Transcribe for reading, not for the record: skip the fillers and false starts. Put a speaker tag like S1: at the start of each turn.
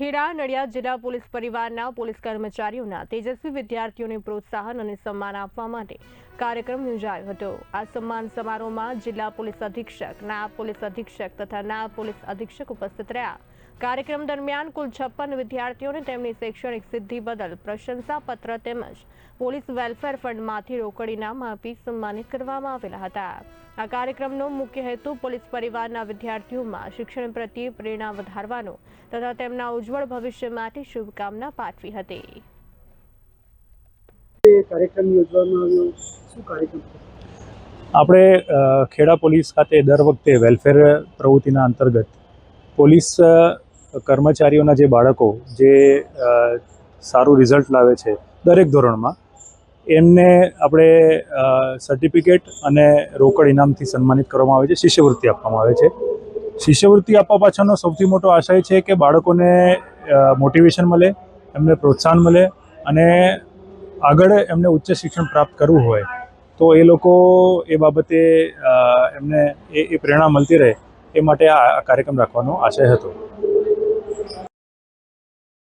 S1: ખેડા નડિયાદ જિલ્લા પોલીસ પરિવારના પોલીસ કર્મચારીઓના તેજસ્વી વિદ્યાર્થીઓને પ્રોત્સાહન અને સન્માન આપવા માટે કાર્યક્રમ યોજાયો હતો। આ સન્માન સમારોહમાં જિલ્લા પોલીસ અધિક્ષક, નાયબ પોલીસ અધિક્ષક તથા નાયબ પોલીસ અધિક્ષક ઉપસ્થિત રહ્યા। કાર્યક્રમ દરમિયાન કુલ 56 વિદ્યાર્થીઓને તેમની શૈક્ષણિક સિદ્ધિ બદલ પ્રશંસાપત્ર તેમજ પોલીસ વેલફેર ફંડમાંથી રોકડ ઇનામ આપી સન્માનિત કરવામાં આવેલા હતા। આ કાર્યક્રમનો મુખ્ય હેતુ પોલીસ પરિવારના વિદ્યાર્થીઓમાં શિક્ષણ પ્રત્યે પ્રેરણા વધારવાનો તથા તેમના ઉજ્જવળ ભવિષ્ય માટે શુભકામના પાઠવી હતી।
S2: આપણે ખેડા પોલીસ ખાતે દર વખતે વેલફેર પ્રવૃત્તિના અંતર્ગત પોલીસ કર્મચારીઓના જે બાળકો જે સારું રિઝલ્ટ લાવે છે દરેક ધોરણમાં એમને આપણે સર્ટિફિકેટ અને રોકડ ઇનામથી સન્માનિત કરવામાં આવે છે, શિષ્યવૃત્તિ આપવામાં આવે છે। શિષ્યવૃત્તિ આપવા પાછળનો સૌથી મોટો આશય છે કે બાળકોને મોટિવેશન મળે, એમને પ્રોત્સાહન મળે અને આગળ એમને ઉચ્ચ શિક્ષણ પ્રાપ્ત કરવું હોય તો એ લોકો એ બાબતે એમને એ પ્રેરણા મળતી રહે એ માટે આ કાર્યક્રમ રાખવાનો આશય હતો।